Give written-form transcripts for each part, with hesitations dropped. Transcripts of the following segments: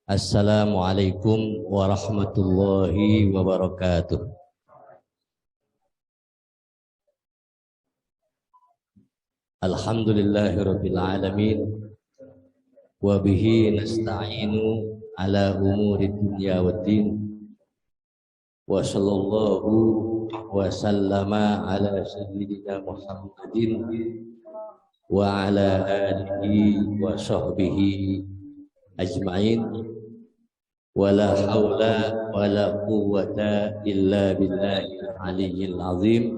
Assalamualaikum warahmatullahi wabarakatuh. Alhamdulillahirabbil alamin wa bihi nasta'inu ala umuri dunya waddin wa sallallahu wa sallama ala sayyidina Muhammadin wa ala alihi wa sahbihi ajma'in. Wala haula wala quwwata illa billahil aliyyil azim.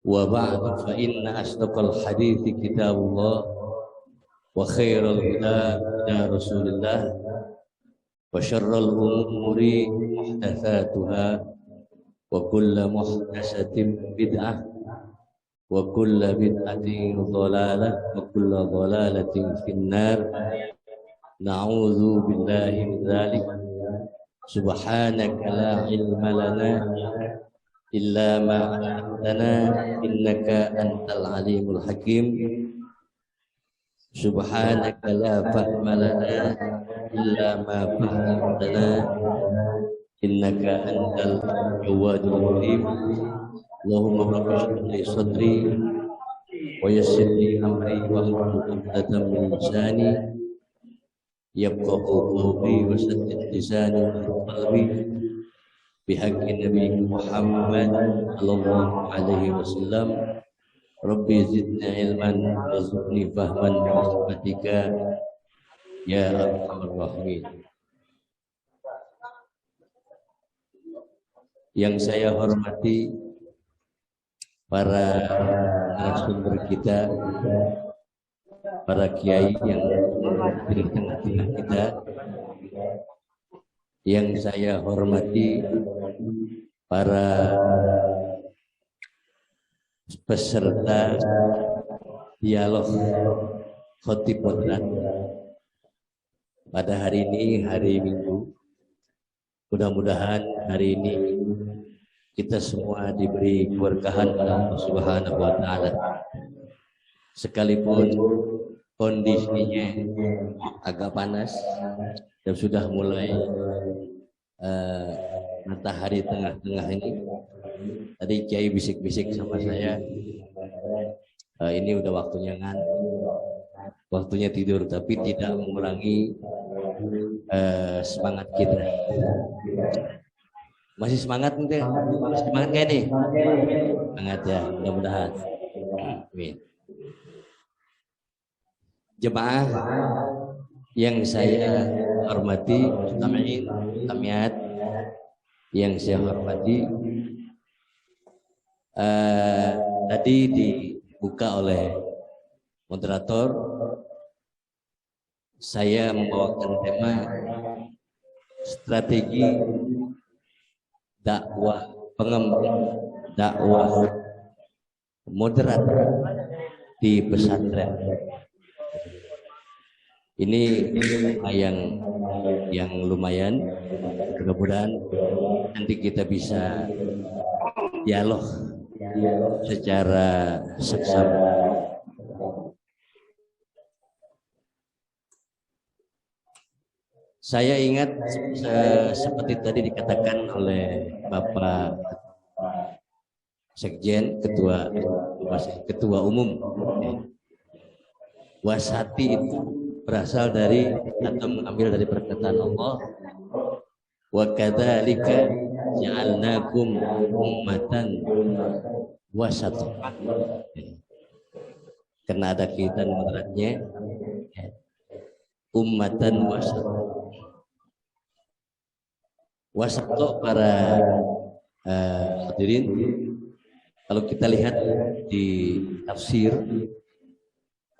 Wa ba'du fa inna asdaqal hadithi kitabullah wa khairal huda huda Rasulillah wa syarrul umuri muhdatsatuha wa kullu muhdatsatin bid'ah wa kullu bid'atin dhalalah wa kullu dhalalatin finnar. Na'udzu billahi min dzalik. Subhanaka la ilma lana illa ma 'allamtana innaka antal alimul hakim. Subhanaka la fahma lana illa ma fahhamtana innaka antal jawadul karim. Allahumma rabbi shrah li sadri wa yassir li amri wahlul 'uqdatam min lisani yafqahu qawli wa saddid lisani wa qalbi bihaqqi nabi Muhammad sallallahu alaihi wasallam. Rabbi zidni ilman warzuqni fahman bi rahmatika ya arhamar rahimin. Yang saya hormati para narasumber kita, para kiai yang di tengah-tengah kita, yang saya hormati para peserta dialog khotib moderat pada hari ini, hari Minggu. Mudah-mudahan hari ini kita semua diberi keberkahan oleh Allah Subhanahu wa taala. Sekalipun kondisinya agak panas dan sudah mulai matahari tengah-tengah ini. Tadi Kiai bisik-bisik sama saya, ini udah waktunya waktunya tidur, tapi tidak mengurangi semangat kita. Masih semangat nih? Semangat kayak nih? Semangat ya, mudah-mudahan. Amin. Jemaah yang saya hormati, tamiat yang saya hormati, tadi dibuka oleh moderator. Saya membawakan tema strategi dakwah, pengembang dakwah moderat di pesantren. Ini yang lumayan. Mudah-mudahan nanti kita bisa dialog secara seksama. Saya ingat seperti tadi dikatakan oleh Bapak Sekjen, Ketua Umum, wasati itu berasal dari atau mengambil dari perkataan Allah, wa kadzalika ja'alnakum ummatan wasatan. Karena ada kaitan moderatnya, ummatan wasatan. Wasat para hadirin, kalau kita lihat di tafsir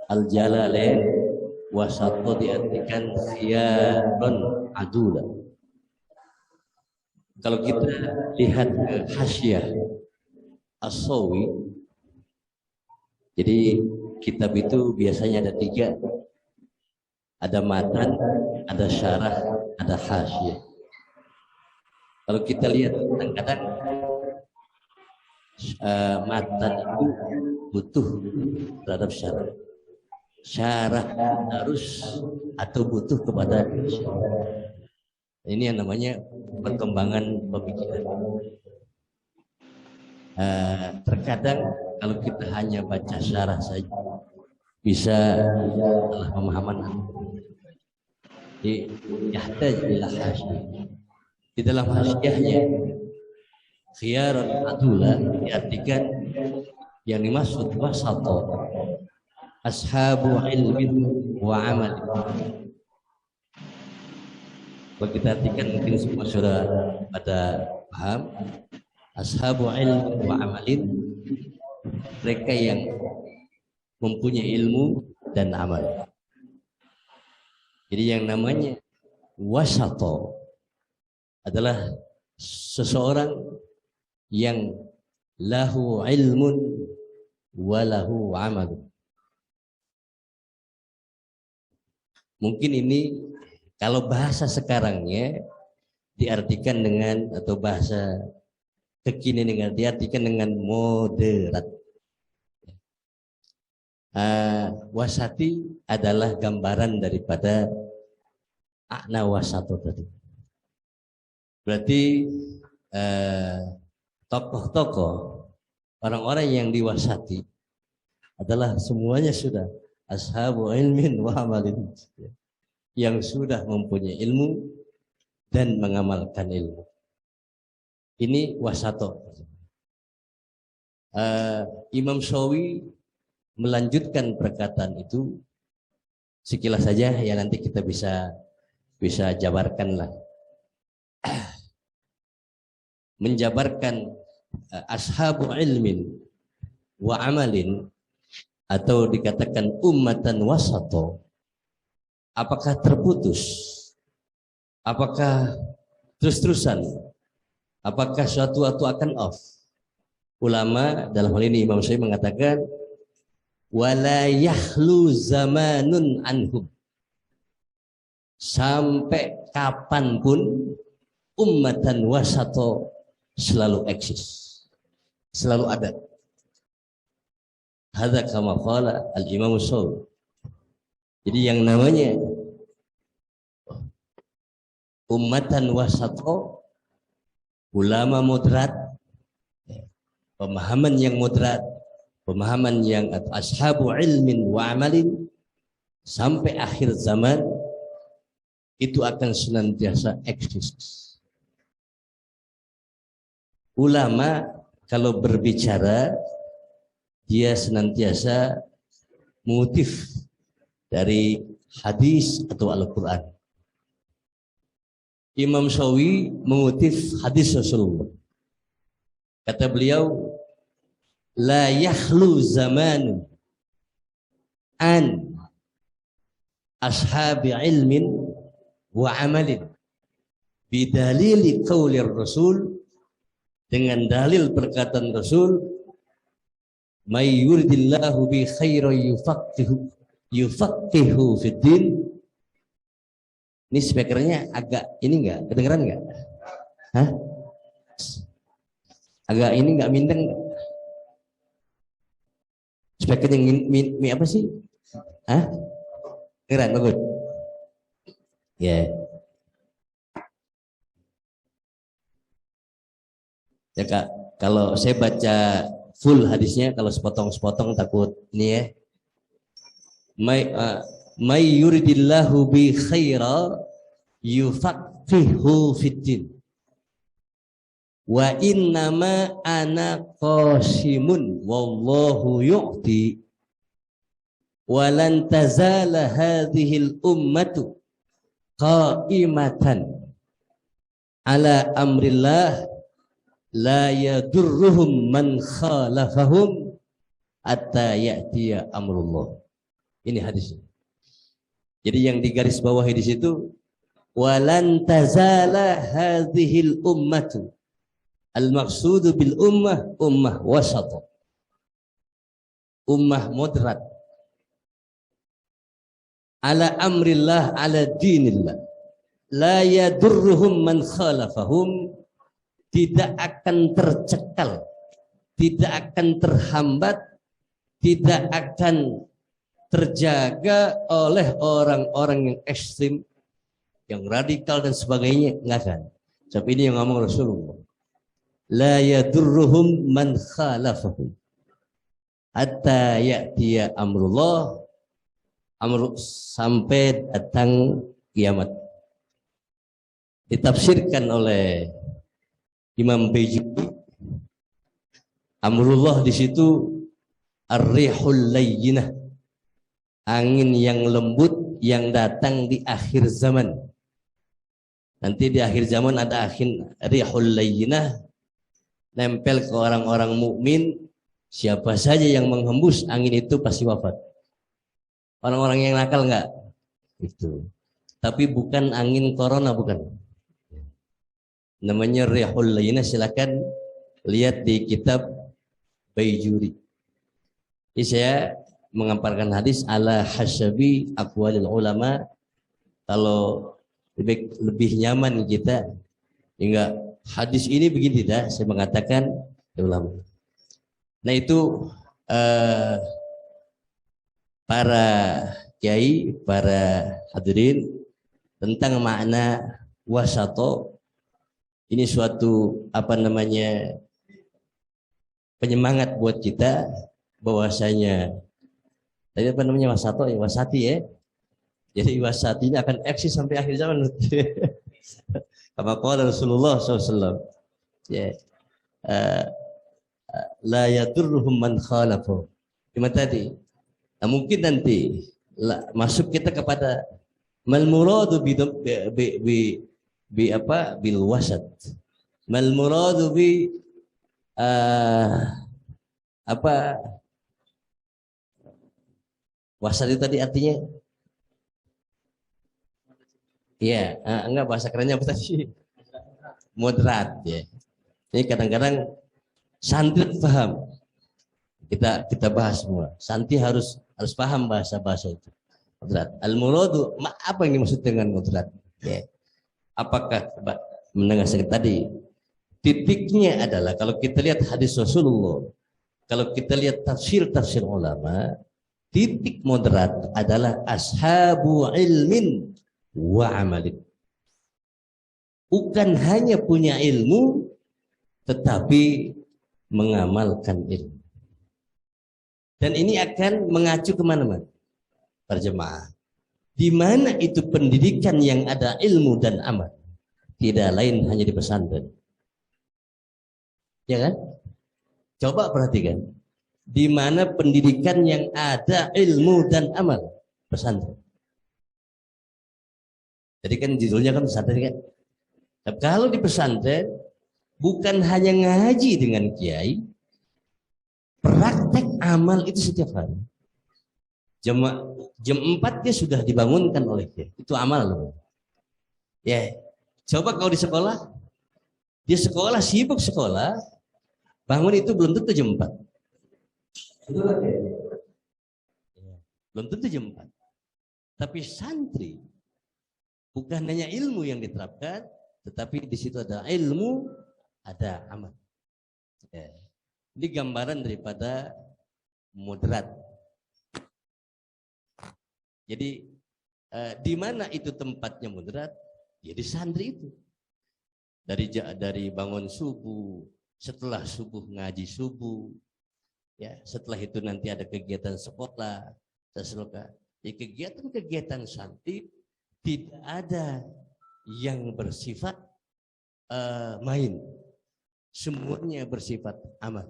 Al-Jalalain, wasato diartikan khiyarun adula. Kalau kita lihat ke Hasyiah As-Sawi, jadi kitab itu biasanya ada 3, ada matan, ada syarah, ada hasyiah. Kalau kita lihat kadang-kadang matan itu butuh terhadap syarah. syarah harus atau butuh kepada syarah. Ini yang namanya perkembangan pemikiran. Terkadang kalau kita hanya baca syarah saja bisa salah pemahaman. Yahtaj ila hasyah. Di dalam hasyahnya khiyaran adula diartikan yang dimaksud wasata ashabu ilmin wa amal. Kalau kita artikan mungkin semua sudah pada paham. Ashabu ilmin wa amalin, mereka yang mempunyai ilmu dan amal. Jadi yang namanya wasato adalah seseorang yang lahu ilmun wa lahu amal. Mungkin ini kalau bahasa sekarangnya diartikan dengan, atau bahasa kekinian dengan diartikan dengan moderat. Wasati adalah gambaran daripada akna wasato tadi. Berarti tokoh-tokoh, orang-orang yang diwasati adalah semuanya sudah ashabu ilmin wa amalin, yang sudah mempunyai ilmu dan mengamalkan ilmu. Ini wasato. Imam Syafi'i melanjutkan perkataan itu sekilas saja ya, nanti kita bisa jabarkan lah. Menjabarkan ashabu ilmin wa amalin, atau dikatakan ummatan wasato, apakah terputus, apakah terus-terusan, apakah suatu waktu akan off? Ulama dalam hal ini Imam Syafi'i mengatakan wala yahlu zamanun anhum, sampai kapanpun ummatan wasato selalu eksis, selalu ada. Hadza kama qala al-Imam Syafi'i. Jadi yang namanya ummatan wasato, ulama moderat, pemahaman yang moderat, pemahaman yang atau ashabu ilmin wa amalin, sampai akhir zaman itu akan senantiasa eksis. Ulama kalau berbicara dia senantiasa mengutip dari hadis atau Al-Quran. Imam Syafi'i mengutip hadis Rasulullah. Kata beliau, la yakhlu zamanu an ashabi ilmin wa amalin bidalili qaulir Rasul, dengan dalil perkataan Rasul, may yuridillahu bi khairan yufaqihu fid din. Ini speakernya agak ini enggak kedengeran enggak? Hah? Agak ini enggak mindeng. Speakernya apa sih? Hah? Kedengeran bagus. Ya. Ya Kak, kalau saya baca full hadisnya, kalau sepotong-sepotong takut ini ya. May yuridillahu bi khaira yufaqihu fiddin. Wa innama ana qasimun wallahu yu'ti wa lan tazala hadhil ummatu qa'imatan ala amrillah la yadurruhum man khalafahum hatta ya'tiya amrullah. Ini hadisnya. Jadi yang digaris bawahi di situ, walan tazala hadhil ummatu. Al-maqsudu bil ummah wasata. Ummah moderat. Ala amrillah, ala dinillah. La yadurruhum man khalafahum. Tidak akan tercekal, tidak akan terhambat, tidak akan terjaga oleh orang-orang yang ekstrim, yang radikal dan sebagainya, enggak kan. Sebab ini yang ngomong Rasulullah. La yadurruhum man khalafahum hatta ya'tiya amrullah, sampai datang kiamat. Ditafsirkan oleh Imam Bayjuki, amrullah di situ ar-rihul layyinah, angin yang lembut yang datang di akhir zaman. Nanti di akhir zaman ada rihul layyinah, nempel ke orang-orang mukmin. Siapa saja yang menghembus angin itu pasti wafat. Orang-orang yang nakal enggak? Itu. Tapi bukan angin corona, bukan. Namanya rihul layyinah, silakan lihat di kitab Bayjuri. Jadi saya mengemparkan hadis ala hasyabi aqwalil ulama. Kalau lebih nyaman kita, hingga hadis ini begini tidak, saya mengatakan ulama. Nah itu para kiai, para hadirin, tentang makna wasato. Ini suatu penyemangat buat kita, bahwasanya tadi wasato ya, wasati ya. Jadi wasati ini akan eksis sampai akhir zaman. Kama qala Rasulullah SAW. Ya. La yadurruhum man khalafu. Cuma tadi. Nah, mungkin nanti masuk kita kepada mal muradu bil wasat. Mal muradu wasat itu tadi artinya. Iya, enggak, bahasa kerennya apa tadi? Moderat ya. Ini kadang-kadang santri paham. Kita bahas semua. Santri harus paham bahasa itu. Moderat. Al-muradu, apa yang dimaksud dengan moderat? Ya. Apakah mendengar sakit tadi? Titiknya adalah kalau kita lihat hadis Rasulullah, kalau kita lihat tafsir ulama, titik moderat adalah ashabu ilmin wa amalin. Bukan hanya punya ilmu, tetapi mengamalkan ilmu. Dan ini akan mengacu kemana-mana, para jemaah. Di mana itu pendidikan yang ada ilmu dan amal, tidak lain hanya di pesantren. Ya kan? Coba perhatikan. Di mana pendidikan yang ada ilmu dan amal, pesantren. Jadi kan judulnya kan pesantren kan. Nah, kalau di pesantren bukan hanya ngaji dengan kiai, praktek amal itu setiap hari. Jam 4 dia sudah dibangunkan oleh kiai. Itu amal loh. Ya, coba kalau di sekolah, dia sekolah sibuk sekolah, bangun itu belum tentu jam 4. Belum tentu jam 4. Tapi santri bukan hanya ilmu yang diterapkan, tetapi di situ ada ilmu, ada amal. Ya. Ini gambaran daripada moderat. Jadi di mana itu tempatnya moderat? Ya di santri itu. Dari bangun subuh, setelah subuh ngaji subuh, ya setelah itu nanti ada kegiatan sekolah, di kegiatan santri tidak ada yang bersifat main, semuanya bersifat amal.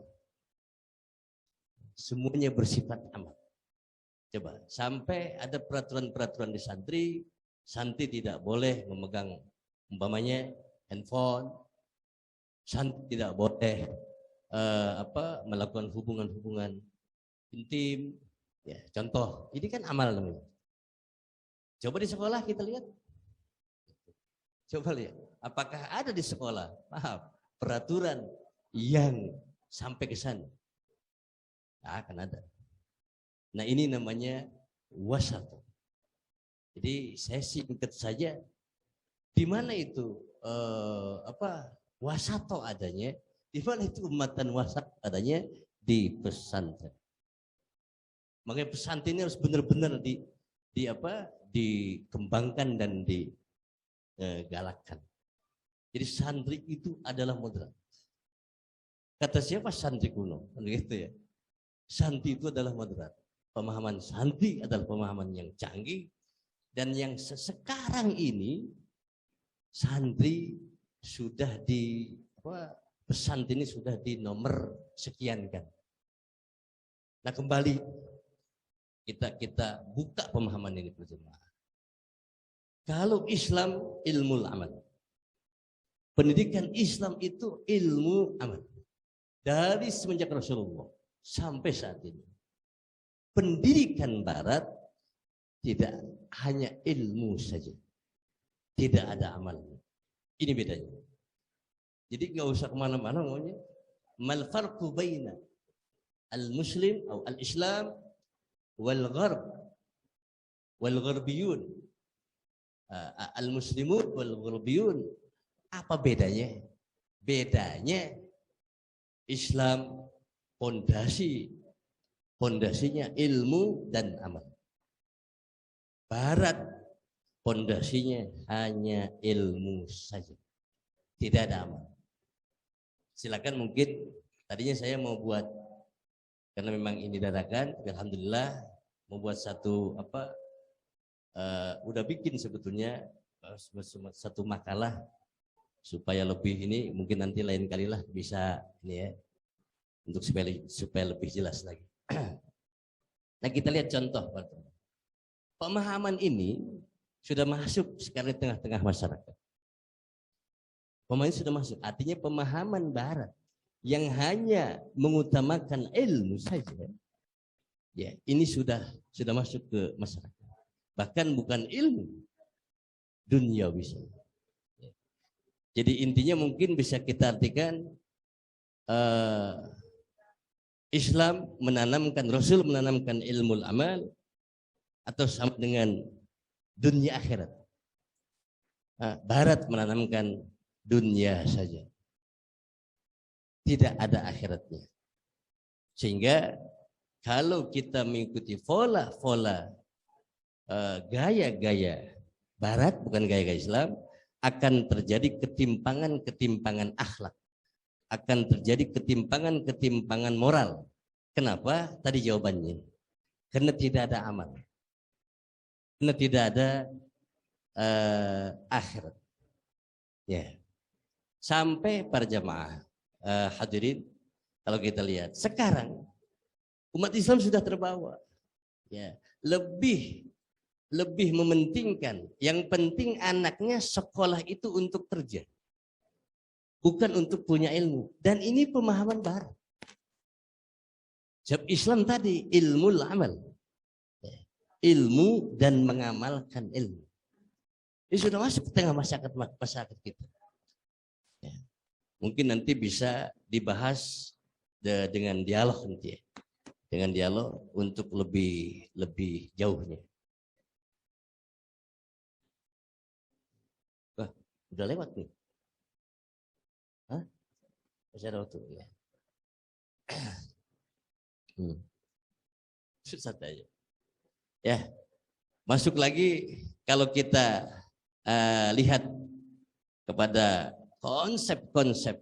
Semuanya bersifat amal. Coba, sampai ada peraturan-peraturan di santri tidak boleh memegang umpamanya handphone, santri tidak boleh melakukan hubungan-hubungan intim. Ya, contoh, ini kan amal namanya. Coba di sekolah kita lihat. Coba lihat, apakah ada di sekolah, peraturan yang sampai ke sana? Nah, akan ada. Nah, ini namanya wasato. Jadi saya singkat saja, di mana itu wasato adanya, di mana itu umatan wasat adanya di pesantren. Makanya pesantren ini harus benar-benar dikembangkan dan digalakkan. Jadi santri itu adalah moderat. Kata siapa santri kuno? Gitu ya. Santri itu adalah moderat. Pemahaman santri adalah pemahaman yang canggih dan yang sekarang ini santri sudah pesantren ini sudah di nomor sekian kan. Nah kembali kita buka pemahaman ini berjemaah. Kalau Islam ilmu amal, pendidikan Islam itu ilmu amal dari semenjak Rasulullah sampai saat ini. Pendidikan Barat tidak hanya ilmu saja, tidak ada amalnya. Ini bedanya. Jadi nggak usah kemana-mana maunya. Mal farqu baina al-muslim atau al-islam wal gharb wal gharbiyun. Al-muslimun wal gharbiyun. Apa bedanya? Bedanya Islam pondasinya ilmu dan amal. Barat pondasinya hanya ilmu saja, tidak ada amal. Silakan, mungkin tadinya saya mau buat, karena memang ini dadakan, alhamdulillah mau buat satu udah bikin sebetulnya satu makalah supaya lebih ini, mungkin nanti lain kalilah bisa ini ya, untuk supaya lebih jelas lagi. Nah kita lihat contoh, pemahaman ini sudah masuk sekarang di tengah-tengah masyarakat. Pemahaman sudah masuk, artinya pemahaman Barat yang hanya mengutamakan ilmu saja, ya ini sudah masuk ke masyarakat. Bahkan bukan ilmu, dunia bisa. Jadi intinya mungkin bisa kita artikan Islam menanamkan, Rasul menanamkan ilmu amal atau sama dengan dunia akhirat. Barat menanamkan dunia saja, tidak ada akhiratnya. Sehingga kalau kita mengikuti pola gaya-gaya Barat, bukan gaya-gaya Islam, akan terjadi ketimpangan akhlak, akan terjadi ketimpangan moral. Kenapa? Tadi jawabannya, karena tidak ada amal, karena tidak ada akhirat. Ya, sampai para jamaah hadirin, kalau kita lihat sekarang umat Islam sudah terbawa, ya lebih mementingkan, yang penting anaknya sekolah itu untuk kerja, bukan untuk punya ilmu. Dan ini pemahaman Barat. Sebab Islam tadi ilmu amal, ilmu dan mengamalkan ilmu. Ini sudah masuk ke tengah masyarakat kita. Ya. Mungkin nanti bisa dibahas dengan dialog nanti ya. Dengan dialog untuk lebih jauhnya. Wah, udah lewat nih. Hah? Masih ada waktu ya. Susah aja. Ya, masuk lagi kalau kita lihat kepada konsep-konsep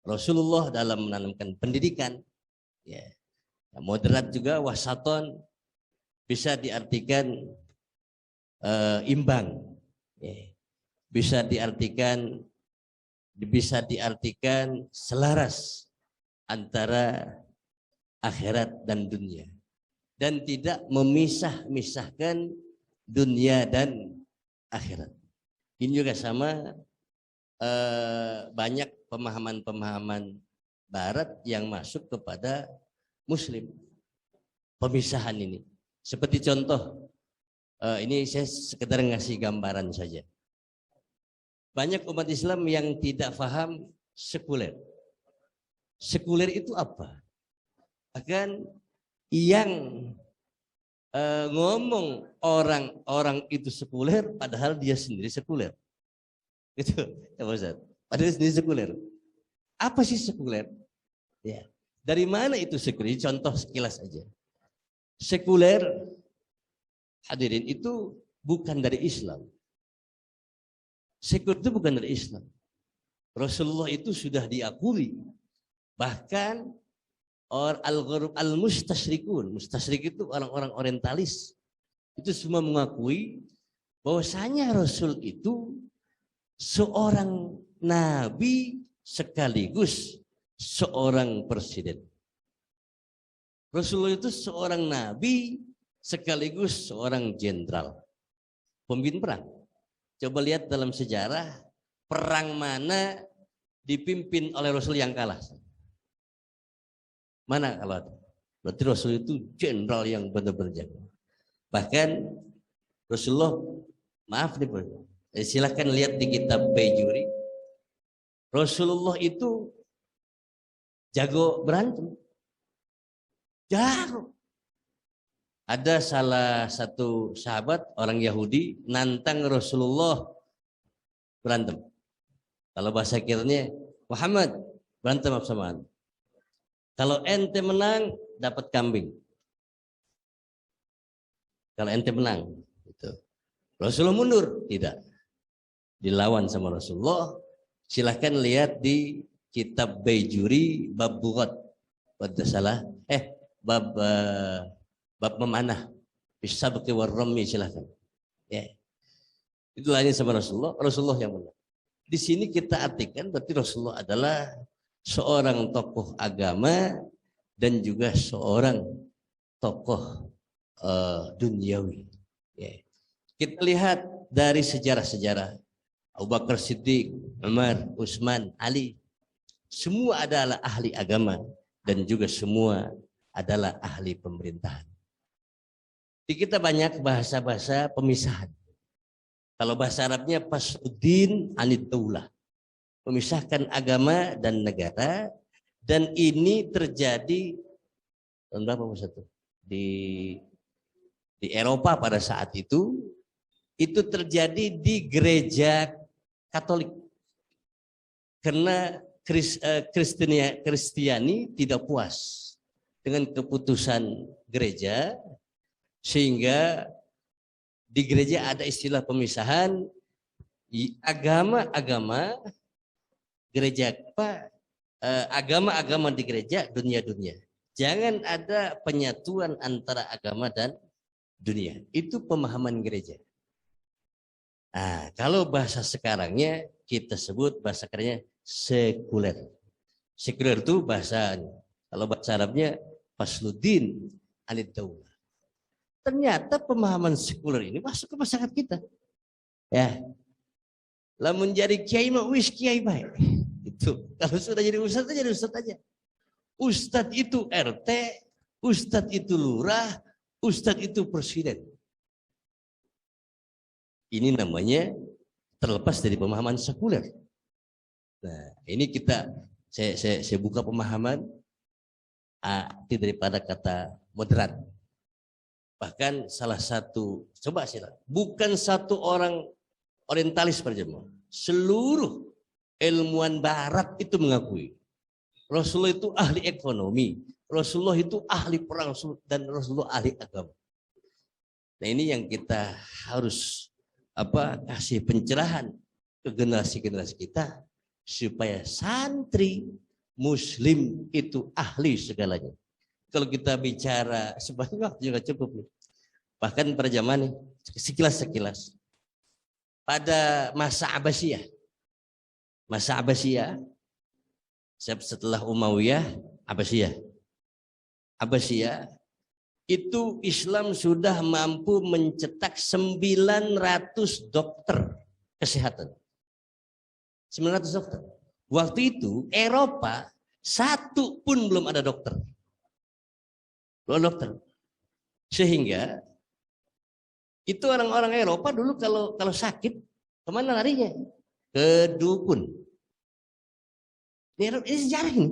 Rasulullah dalam menanamkan pendidikan, ya, moderat juga, wasaton, bisa diartikan imbang, ya, bisa diartikan selaras antara akhirat dan dunia, dan tidak memisahkan dunia dan akhirat. Ini juga sama, banyak pemahaman Barat yang masuk kepada Muslim, pemisahan ini. Seperti contoh, ini saya sekedar ngasih gambaran saja. Banyak umat Islam yang tidak paham sekuler. Sekuler itu apa? Bahkan yang ngomong orang itu sekuler, padahal dia sendiri sekuler. Itu ya Pak Ustaz. Padahal sendiri sekuler. Apa sih sekuler? Ya. Dari mana itu sekuler? Contoh sekilas aja. Sekuler, hadirin, itu bukan dari Islam. Sekuler itu bukan dari Islam. Rasulullah itu sudah diakui. Bahkan al-mustasyrikun, mustasyrik itu orang-orang orientalis, itu semua mengakui bahwasanya Rasul itu seorang nabi sekaligus seorang presiden. Rasulullah itu seorang nabi sekaligus seorang jenderal, pemimpin perang. Coba lihat dalam sejarah, perang mana dipimpin oleh Rasul yang kalah? Mana kalau ada? Berarti Rasul itu jenderal yang benar-benar jago. Bahkan Rasulullah, maaf nih, silahkan lihat di kitab Bejuri. Rasulullah itu jago berantem. Jago. Ada salah satu sahabat orang Yahudi nantang Rasulullah berantem. Kalau bahasa kiranya, Muhammad berantem sama ente. Kalau ente menang dapat kambing. Kalau ente menang, itu. Rasulullah mundur, tidak. Dilawan sama Rasulullah. Silahkan lihat di kitab Bejuri bab bughat. Salah. Bab memanah, bisabqi warrami, silahkan. Ya. Itu lainnya sama Rasulullah, Rasulullah yang menang. Di sini kita artikan berarti Rasulullah adalah seorang tokoh agama dan juga seorang tokoh duniawi. Ya. Kita lihat dari sejarah-sejarah Abu Bakar Siddiq, Umar, Utsman, Ali, semua adalah ahli agama dan juga semua adalah ahli pemerintahan. Di kita banyak bahasa-bahasa pemisahan. Kalau bahasa Arabnya fasluddin anid daulah, memisahkan agama dan negara, dan ini terjadi tahun berapa Mas itu? Di Eropa pada saat itu terjadi di gereja Katolik. Karena Kristiani tidak puas dengan keputusan gereja, sehingga di gereja ada istilah pemisahan agama-agama gereja, agama-agama di gereja, dunia-dunia. Jangan ada penyatuan antara agama dan dunia. Itu pemahaman gereja. Nah, kalau bahasa sekarangnya kita sebut bahasa kerennya sekuler. Sekuler itu bahasanya. Kalau bahasa Arabnya fasluddin anid daulah. Ternyata pemahaman sekuler ini masuk ke masyarakat kita. Ya. Lah menjadi kiai mah wis kiai baik. Itu. Kalau sudah jadi ustadz aja. Ustadz itu RT, ustadz itu lurah, ustadz itu presiden. Ini namanya terlepas dari pemahaman sekuler. Nah, ini saya buka pemahaman arti daripada kata moderat. Bahkan salah satu, coba sila, bukan satu orang orientalis berjemaah, seluruh ilmuwan barat itu mengakui Rasulullah itu ahli ekonomi, Rasulullah itu ahli perang, dan Rasulullah ahli agama. Nah, ini yang kita harus kasih pencerahan ke generasi-generasi kita supaya santri muslim itu ahli segalanya. Kalau kita bicara sebenarnya waktu juga cukup nih. Bahkan pada zaman nih, sekilas. Pada masa Abbasiyah, setelah Umayyah, Abbasiyah itu Islam sudah mampu mencetak 900 dokter kesehatan. 900 dokter. Waktu itu Eropa satu pun belum ada dokter. Sehingga itu orang-orang Eropa dulu kalau sakit kemana larinya? Ke dukun. Ini sejarah ini.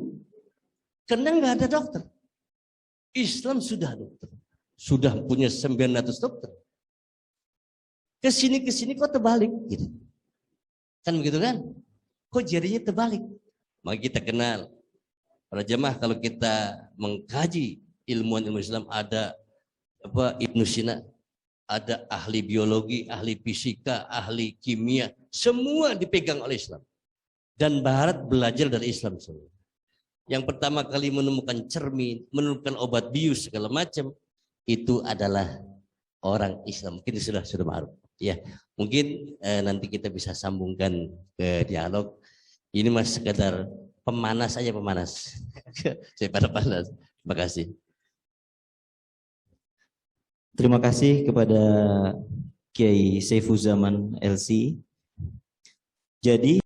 Karena nggak ada dokter. Islam sudah dokter. Sudah punya 900 dokter. Kesini kok terbalik gitu. Kan begitu kan? Kok jadinya terbalik? Maka kita kenal para jemaah, kalau kita mengkaji ilmu Islam, ada Ibnu Sina, ada ahli biologi, ahli fisika, ahli kimia, semua dipegang oleh Islam. Dan Barat belajar dari Islam semua. Yang pertama kali menemukan cermin, menemukan obat bius segala macam, itu adalah orang Islam. Mungkin sudah ma'ruf. Ya, mungkin nanti kita bisa sambungkan ke dialog. Ini mas sekedar pemanas aja, pemanas. Saya pada panas. Terima kasih. Terima kasih kepada Kiai Saifuzaman LC. Jadi